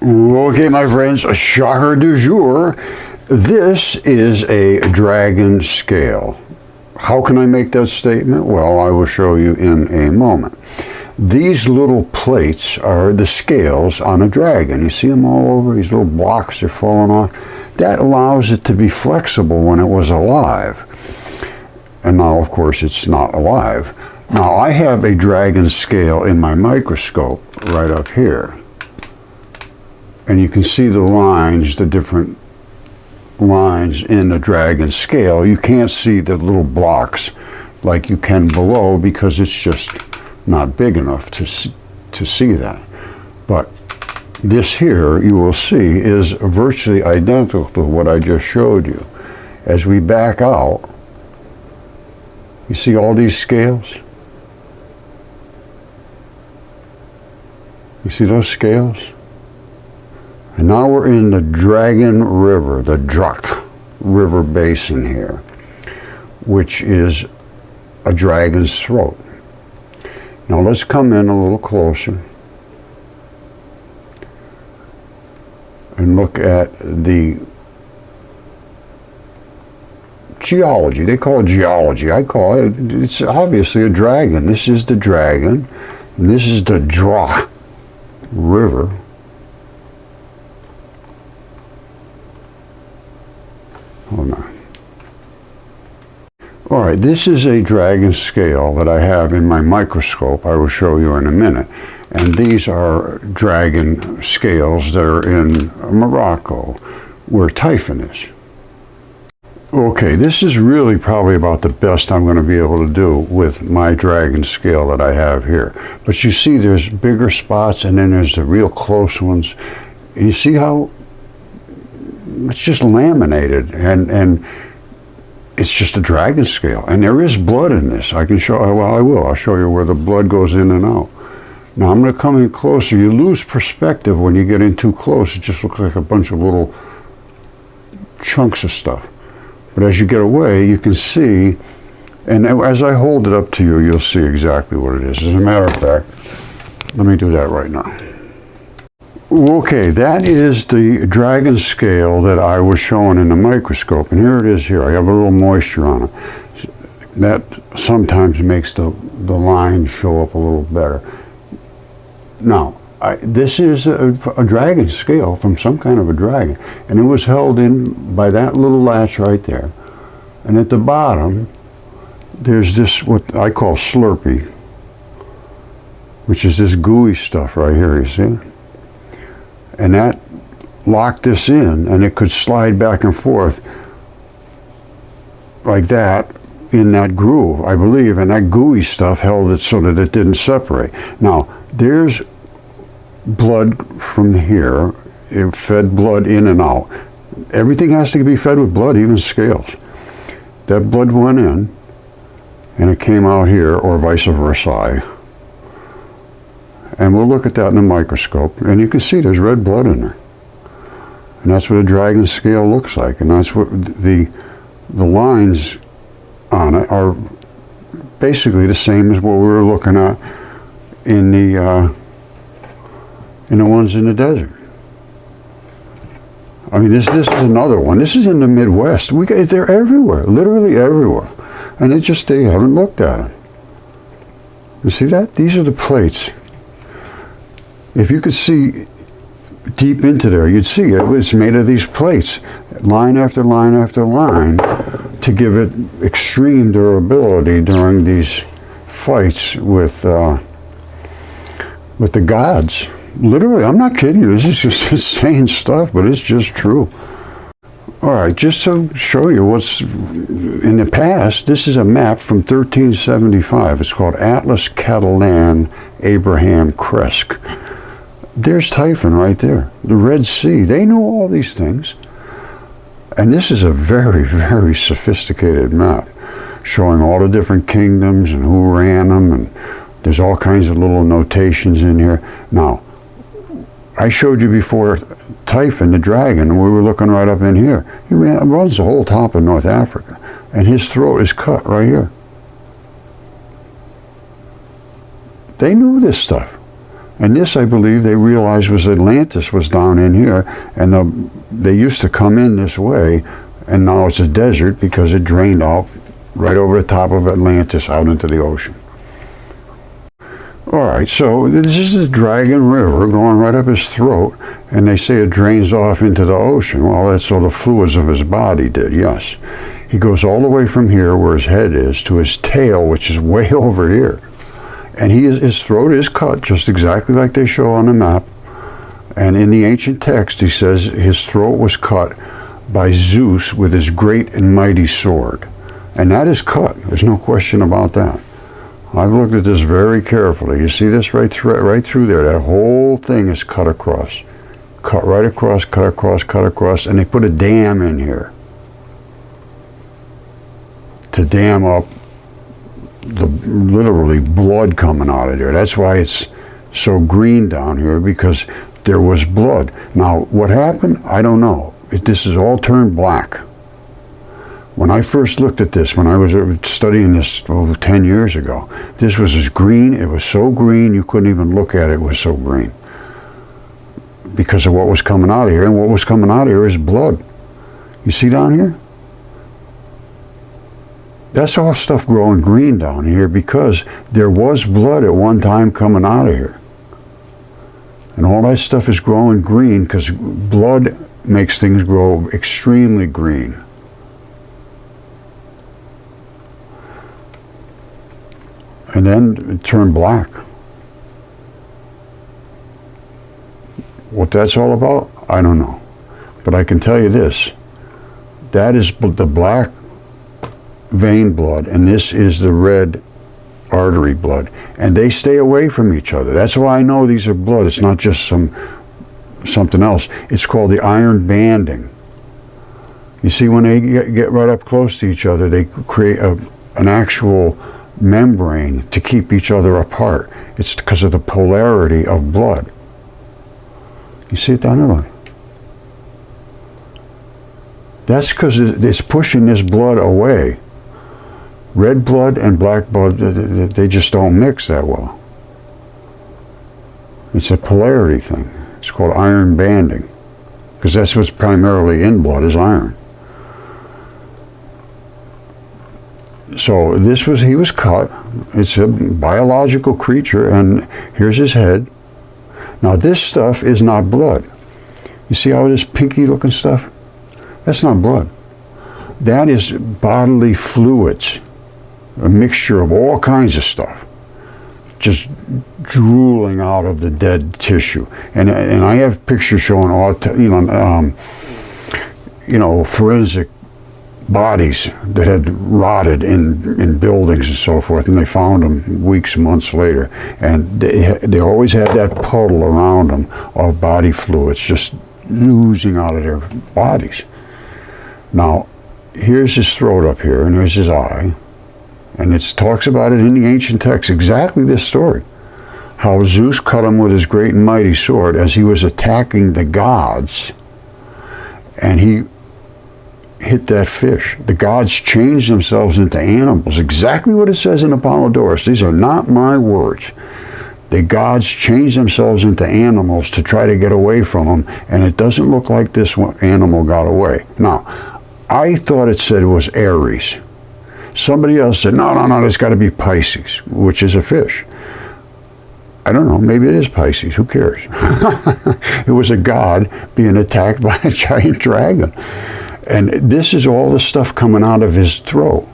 Okay, my friends, a shocker du jour. This is a dragon scale. How can I make that statement? Well, I will show you in a moment. These little plates are the scales on a dragon. You see them all over? These little blocks are falling off. That allows it to be flexible when it was alive. And now, of course, it's not alive. Now, I have a dragon scale in my microscope right up here. And you can see the lines, the different lines in the dragon scale. You can't see the little blocks like you can below because it's just not big enough to see that. But this here, you will see, is virtually identical to what I just showed you. As we back out, you see all these scales? You see those scales? And now we're in the Dragon River, the Drak River Basin here, which is a dragon's throat. Now let's come in a little closer and look at the geology. They call it geology. I call it, it's obviously a dragon. This is the dragon, and this is the Drak River. Hold on. All right, this is a dragon scale that I have in my microscope. I will show you in a minute. And these are dragon scales that are in Morocco, where Typhon is. Okay, this is really probably about the best I'm going to be able to do with my dragon scale that I have here. But you see there's bigger spots and then there's the real close ones. And you see how it's just laminated and it's just a dragon scale. And there is blood in this. I can show, well, I will. I'll show you where the blood goes in and out. Now I'm going to come in closer. You lose perspective when you get in too close. It just looks like a bunch of little chunks of stuff. But as you get away, you can see, and as I hold it up to you, you'll see exactly what it is. As a matter of fact, let me do that right now. Okay, that is the dragon scale that I was showing in the microscope, and here it is here. I have a little moisture on it. That sometimes makes the line show up a little better. Now, this is a dragon scale from some kind of a dragon, and it was held in by that little latch right there. And at the bottom, there's this, what I call Slurpee, which is this gooey stuff right here, you see? And that locked this in, and it could slide back and forth like that in that groove, I believe, and that gooey stuff held it so that it didn't separate. Now, there's blood from here. It fed blood in and out. Everything has to be fed with blood, even scales. That blood went in, and it came out here, or vice versa. And we'll look at that in the microscope, and you can see there's red blood in there. And that's what a dragon scale looks like, and that's what the lines on it are basically the same as what we were looking at in the ones in the desert. I mean, this is another one. This is in the Midwest. They're everywhere, literally everywhere. And they haven't looked at them. You see that? These are the plates. If you could see deep into there, you'd see it. It's made of these plates, line after line after line, to give it extreme durability during these fights with the gods. Literally, I'm not kidding you. This is just insane stuff, but it's just true. All right, just to show you what's in the past, this is a map from 1375. It's called Atlas Catalan Abraham Cresc. There's Typhon right there, the Red Sea. They knew all these things. And this is a very, very sophisticated map showing all the different kingdoms and who ran them, and there's all kinds of little notations in here. Now, I showed you before Typhon, the dragon, and we were looking right up in here. He runs the whole top of North Africa, and his throat is cut right here. They knew this stuff. And this, I believe, they realized was Atlantis was down in here, and they used to come in this way, and now it's a desert because it drained out right over the top of Atlantis out into the ocean. All right, so this is the Dragon River going right up his throat, and they say it drains off into the ocean. Well, that's all the fluids of his body did, yes. He goes all the way from here, where his head is, to his tail, which is way over here. And his throat is cut just exactly like they show on the map. And in the ancient text, he says his throat was cut by Zeus with his great and mighty sword. And that is cut. There's no question about that. I've looked at this very carefully. You see this right through there? That whole thing is cut across. Cut right across, cut across, cut across. And they put a dam in here to dam up the literally blood coming out of there. That's why it's so green down here, because there was blood. Now, what happened? I don't know. This is all turned black. When I first looked at this, when I was studying this 10 years ago, this was as green. It was so green you couldn't even look at it. It was so green because of what was coming out of here. And what was coming out of here is blood. You see down here? That's all stuff growing green down here because there was blood at one time coming out of here. And all that stuff is growing green because blood makes things grow extremely green. And then it turned black. What that's all about, I don't know. But I can tell you this. That is the black vein blood, and this is the red artery blood, and they stay away from each other. That's why I know these are blood. It's not just something else. It's called the iron banding. You see, when they get right up close to each other, they create an actual membrane to keep each other apart. It's because of the polarity of blood. You see it down there? Look. That's because it's pushing this blood away. Red blood and black blood, they just don't mix that well. It's a polarity thing. It's called iron banding, because that's what's primarily in blood is iron. So he was cut. It's a biological creature, and here's his head. Now this stuff is not blood. You see all this pinky looking stuff? That's not blood. That is bodily fluids, a mixture of all kinds of stuff, just drooling out of the dead tissue. And I have pictures showing all, forensic bodies that had rotted in buildings and so forth, and they found them weeks, months later, and they always had that puddle around them of body fluids just oozing out of their bodies. Now, here's his throat up here, and here's his eye, and it talks about it in the ancient text, exactly this story, how Zeus cut him with his great and mighty sword as he was attacking the gods, and he hit that fish. The gods changed themselves into animals, exactly what it says in Apollodorus. These are not my words. The gods changed themselves into animals to try to get away from them, and it doesn't look like this one animal got away. Now, I thought it said it was Aries. Somebody else said, no, it's got to be Pisces, which is a fish. I don't know, maybe it is Pisces, who cares? It was a god being attacked by a giant dragon. And this is all the stuff coming out of his throat,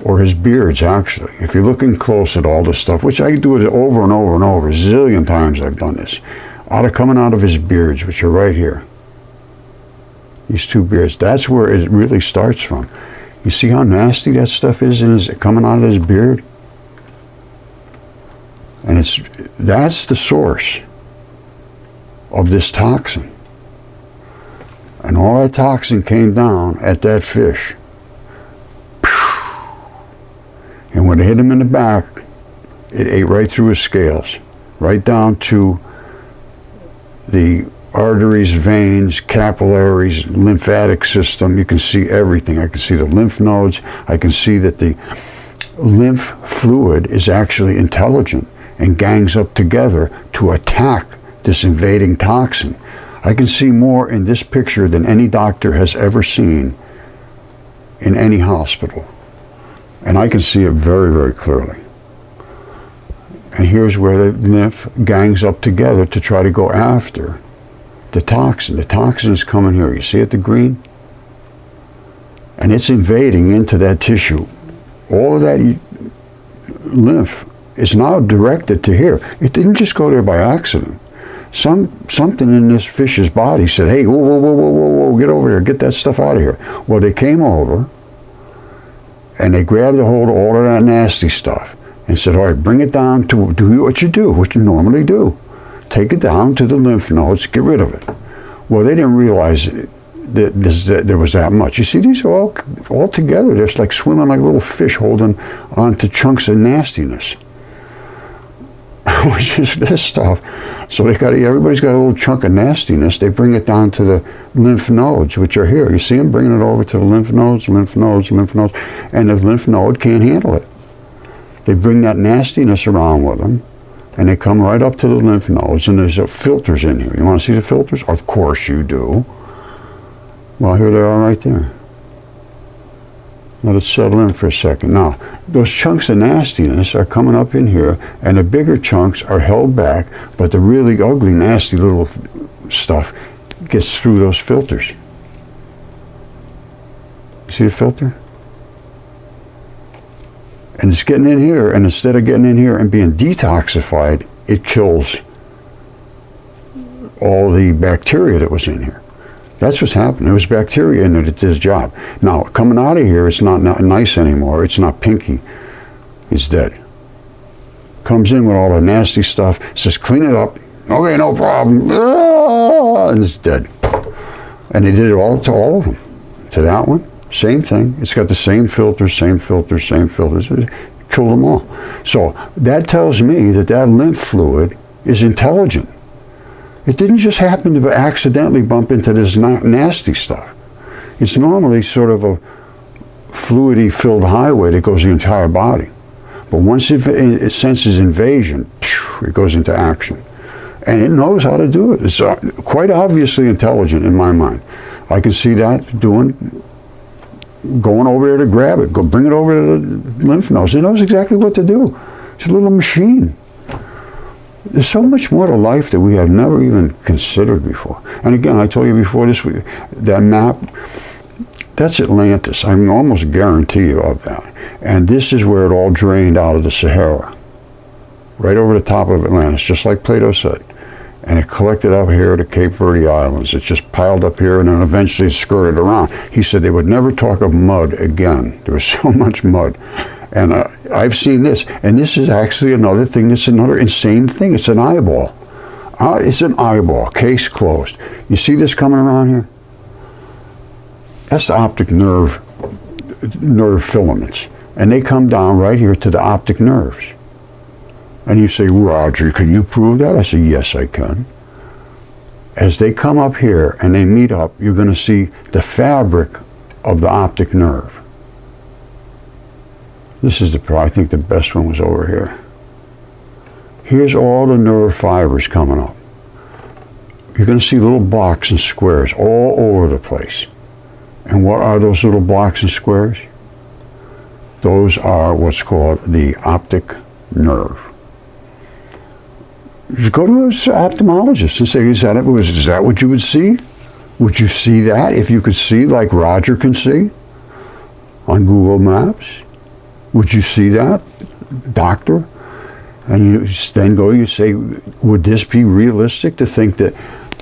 or his beards, actually. If you're looking close at all this stuff, which I do it over and over and over, a zillion times I've done this, coming out of his beards, which are right here. These two beards, that's where it really starts from. You see how nasty that stuff is coming out of his beard? And that's the source of this toxin. And all that toxin came down at that fish. And when it hit him in the back, it ate right through his scales, right down to the arteries, veins, capillaries, lymphatic system. You can see everything. I can see the lymph nodes. I can see that the lymph fluid is actually intelligent, and gangs up together to attack this invading toxin. I can see more in this picture than any doctor has ever seen in any hospital. And I can see it very, very clearly. And here's where the lymph gangs up together to try to go after the toxin. The toxin is coming here. You see it, the green? And it's invading into that tissue. All of that lymph is now directed to here. It didn't just go there by accident. Something in this fish's body said, hey, whoa, whoa, whoa, whoa, whoa, whoa, get over here, get that stuff out of here. Well, they came over, and they grabbed a hold of all of that nasty stuff and said, all right, bring it down to do what you normally do. Take it down to the lymph nodes, get rid of it. Well, they didn't realize that there was that much. You see, these are all together. They're like swimming like little fish holding onto chunks of nastiness, which is this stuff. So everybody's got a little chunk of nastiness. They bring it down to the lymph nodes, which are here. You see them bringing it over to the lymph nodes, lymph nodes, lymph nodes, and the lymph node can't handle it. They bring that nastiness around with them, and they come right up to the lymph nodes, and there's filters in here. You want to see the filters? Of course you do. Well, here they are right there. Let it settle in for a second. Now, those chunks of nastiness are coming up in here, and the bigger chunks are held back, but the really ugly, nasty little stuff gets through those filters. You see the filter? And it's getting in here, and instead of getting in here and being detoxified, it kills all the bacteria that was in here. That's what's happening. There was bacteria in it that did its job. Now, coming out of here, it's not nice anymore. It's not pinky. It's dead. Comes in with all the nasty stuff, says, clean it up. Okay, no problem. And it's dead. And they did it all to all of them. To that one, same thing. It's got the same filters, same filters, same filters. It killed them all. So that tells me that lymph fluid is intelligent. It didn't just happen to accidentally bump into this nasty stuff. It's normally sort of a fluidy filled highway that goes the entire body. But once it senses invasion, it goes into action. And it knows how to do it. It's quite obviously intelligent in my mind. I can see that going over there to grab it, bring it over to the lymph nodes. It knows exactly what to do. It's a little machine. There's so much more to life that we have never even considered before. And again, I told you before this week, that map, that's Atlantis. I can almost guarantee you of that. And this is where it all drained out of the Sahara. Right over the top of Atlantis, just like Plato said. And it collected up here to Cape Verde Islands. It just piled up here and then eventually it skirted around. He said they would never talk of mud again. There was so much mud. And I've seen this, and this is actually another thing. That's another insane thing. It's an eyeball. It's an eyeball, case closed. You see this coming around here? That's the optic nerve filaments. And they come down right here to the optic nerves. And you say, Roger, can you prove that? I say, yes, I can. As they come up here and they meet up, you're going to see the fabric of the optic nerve. This is I think the best one was over here. Here's all the nerve fibers coming up. You're going to see little blocks and squares all over the place. And what are those little blocks and squares? Those are what's called the optic nerve. You go to an ophthalmologist and say, is that what you would see? Would you see that if you could see like Roger can see on Google Maps? Would you see that, doctor? And you say, would this be realistic to think that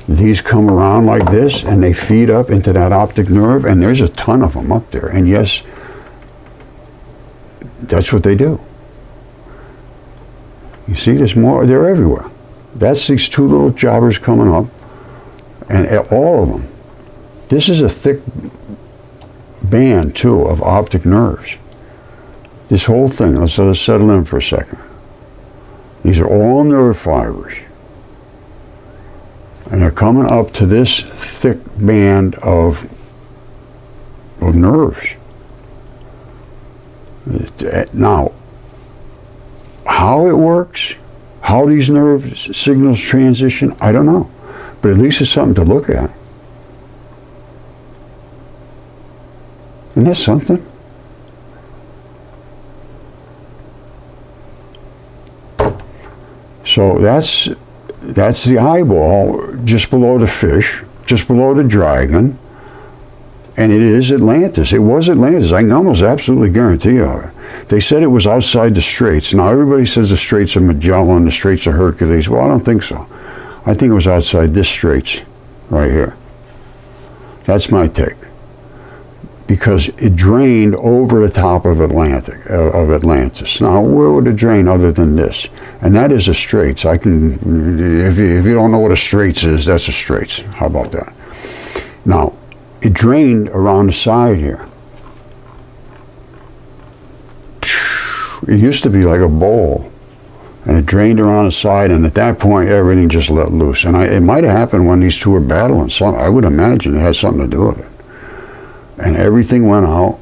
these come around like this and they feed up into that optic nerve? And there's a ton of them up there. And yes, that's what they do. You see, there's more, they're everywhere. That's these two little jobbers coming up, and all of them. This is a thick band, too, of optic nerves. This whole thing, let's let it settle in for a second. These are all nerve fibers. And they're coming up to this thick band of nerves. Now, how it works, How these nerve signals transition, I don't know. But at least it's something to look at. Isn't that something? So that's the eyeball just below the fish, just below the dragon, and it is Atlantis. It was Atlantis. I can almost absolutely guarantee you. They said it was outside the Straits. Now everybody says the Straits of Magellan, the Straits of Hercules. Well, I don't think so. I think it was outside this Straits right here. That's my take. Because it drained over the top of Atlantis. Now, where would it drain other than this? And that is a Straits. I can, if you don't know what a Straits is, that's a Straits. How about that? Now, it drained around the side here. It used to be like a bowl, and it drained around the side, and at that point, everything just let loose. And it might have happened when these two were battling. So I would imagine it had something to do with it. And everything went out.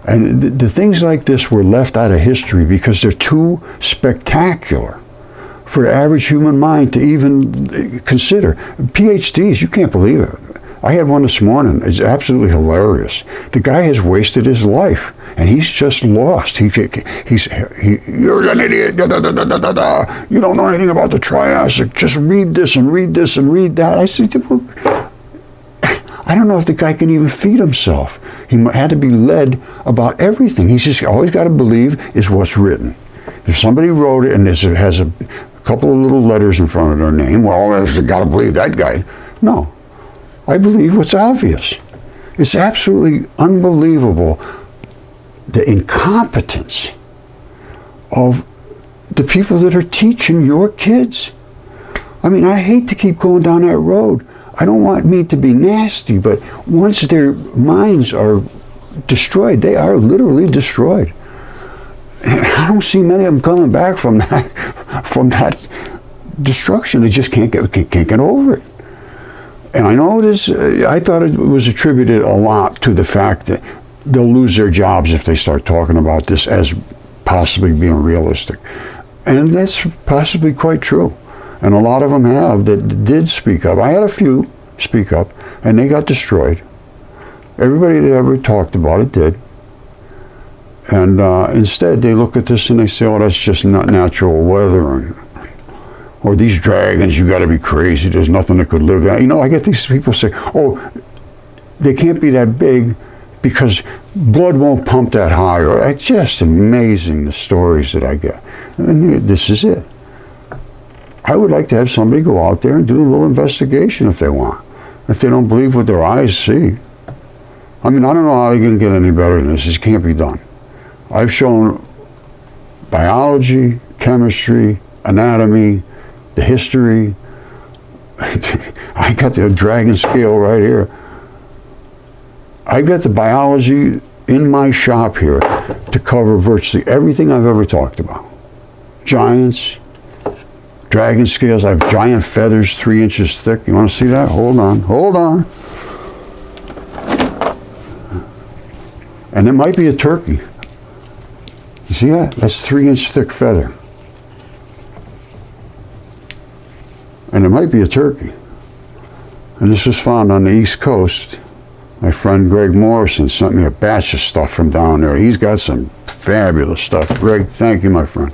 And the things like this were left out of history because they're too spectacular for the average human mind to even consider. PhDs, you can't believe it. I had one this morning. It's absolutely hilarious. The guy has wasted his life, and he's just lost. You're an idiot. Da, da, da, da, da, da. You don't know anything about the Triassic. Just read this and read this and read that. I said, I don't know if the guy can even feed himself. He had to be led about everything. He's just always got to believe is what's written. If somebody wrote it and it has a couple of little letters in front of their name, well, I've got to believe that guy. No. I believe what's obvious. It's absolutely unbelievable, the incompetence of the people that are teaching your kids. I mean, I hate to keep going down that road. I don't want me to be nasty, but once their minds are destroyed, they are literally destroyed. And I don't see many of them coming back from that destruction. They just can't get over it. And I know this. I thought it was attributed a lot to the fact that they'll lose their jobs if they start talking about this as possibly being realistic, and that's possibly quite true. And a lot of them have that did speak up. I had a few speak up, and they got destroyed. Everybody that ever talked about it did. And instead, they look at this and they say, oh, that's just not natural weather. Or these dragons, you got to be crazy. There's nothing that could live there. You know, I get these people say, oh, they can't be that big because blood won't pump that high. It's just amazing, the stories that I get. And this is it. I would like to have somebody go out there and do a little investigation if they want. If they don't believe what their eyes see. I mean, I don't know how they're going to get any better than this. This can't be done. I've shown biology, chemistry, anatomy, the history. I got the dragon scale right here. I got the biology in my shop here to cover virtually everything I've ever talked about. Giants, dragon scales. I have giant feathers 3 inches thick. You want to see that? Hold on. And it might be a turkey. You see that? That's 3 inch thick feather. And it might be a turkey. And this was found on the East Coast. My friend Greg Morrison sent me a batch of stuff from down there. He's got some fabulous stuff. Greg, thank you, my friend.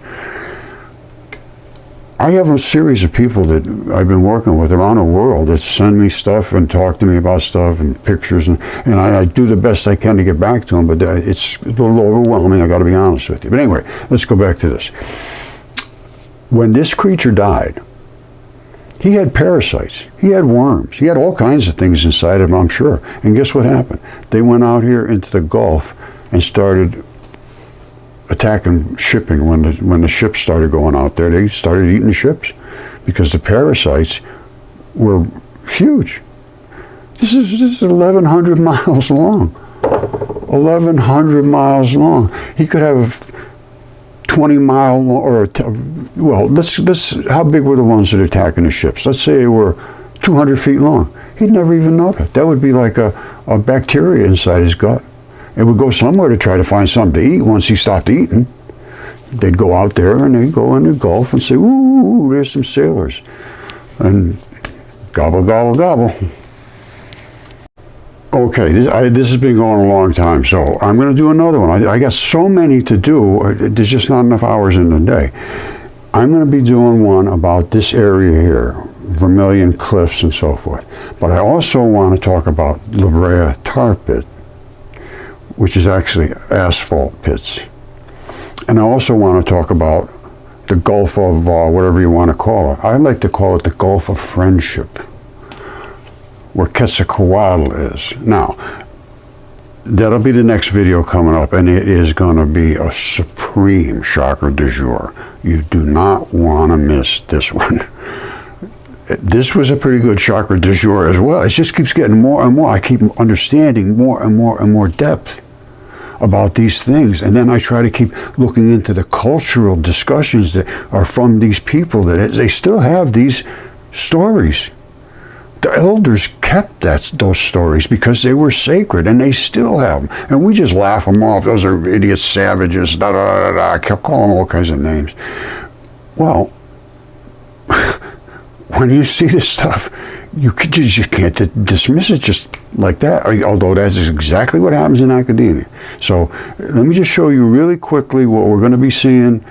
I have a series of people that I've been working with around the world that send me stuff and talk to me about stuff and pictures, and I do the best I can to get back to them, but it's a little overwhelming, I got to be honest with you. But anyway, let's go back to this. When this creature died, he had parasites, he had worms, he had all kinds of things inside of him, I'm sure. And guess what happened? They went out here into the Gulf and started attacking shipping. When the ships started going out there, they started eating the ships because the parasites were huge. This is 1,100 miles long. 1,100 miles long. He could have 20-mile or well, let's how big were the ones that are attacking the ships? Let's say they were 200 feet long. He'd never even know that. That would be like a bacteria inside his gut. It would go somewhere to try to find something to eat once he stopped eating. they'd go out there and they'd go in the Gulf and say, ooh, there's some sailors. And gobble, gobble, gobble. Okay, this has been going a long time, so I'm going to do another one. I got so many to do, there's just not enough hours in the day. I'm going to be doing one about this area here, Vermilion Cliffs and so forth. But I also want to talk about La Brea Tar Pit, which is actually asphalt pits. And I also want to talk about the Gulf of whatever you want to call it. I like to call it the Gulf of Friendship, where Quetzalcoatl is. Now, that'll be the next video coming up, and it is going to be a supreme shocker du jour. You do not want to miss this one. This was a pretty good shocker du jour as well. It just keeps getting more and more. I keep understanding more and more and more depth about these things, and then I try to keep looking into the cultural discussions that are from these people, that they still have these stories. The elders kept those stories because they were sacred, and they still have them. And we just laugh them off. Those are idiot savages, da da da da. I kept calling them all kinds of names. Well, when you see this stuff, you can't dismiss it just like that, although that's exactly what happens in academia. So let me just show you really quickly what we're going to be seeing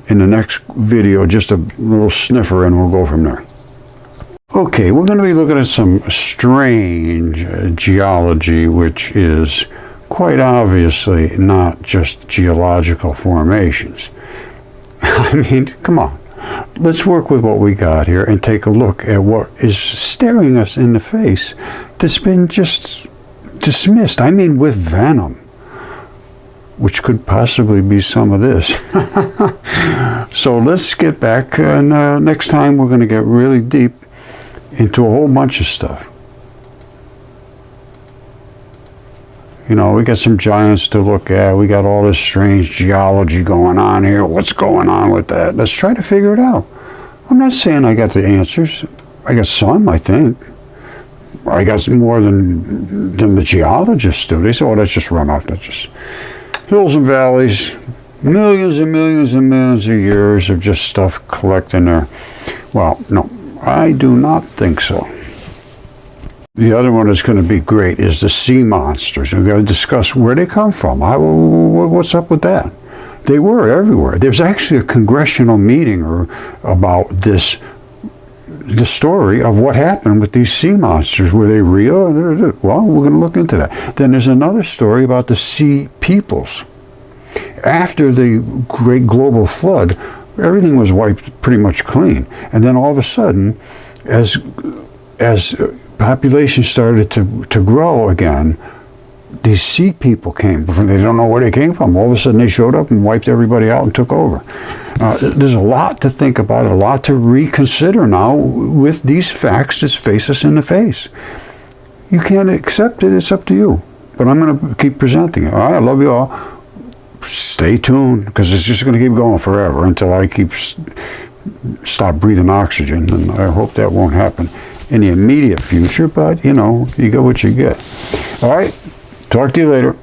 in the next video, just a little sniffer, and we'll go from there. Okay, we're going to be looking at some strange geology, which is quite obviously not just geological formations. I mean, come on. Let's work with what we got here and take a look at what is staring us in the face that's been just dismissed. I mean, with venom, which could possibly be some of this. So let's get back, and next time we're going to get really deep into a whole bunch of stuff. You know, we got some giants to look at. We got all this strange geology going on here. What's going on with that? Let's try to figure it out. I'm not saying I got the answers. I got some, I think. I got more than the geologists do. They say, oh, that's just runoff. That's just hills and valleys. Millions and millions and millions of years of just stuff collecting there. Well, no. I do not think so. The other one that's going to be great is the sea monsters. We've got to discuss where they come from. What's up with that? They were everywhere. There's actually a congressional meeting about this, the story of what happened with these sea monsters. Were they real? Well, we're going to look into that. Then there's another story about the sea peoples. After the great global flood, everything was wiped pretty much clean. And then all of a sudden, as population started to grow again, these sea people came. They don't know where they came from. All of a sudden they showed up and wiped everybody out and took over. There's a lot to think about, a lot to reconsider now with these facts that face us in the face. You can't accept it, it's up to you. But I'm going to keep presenting it. All right, I love you all. Stay tuned, because it's just going to keep going forever until I stop breathing oxygen, and I hope that won't happen in the immediate future, but you know, you get what you get. All right, talk to you later.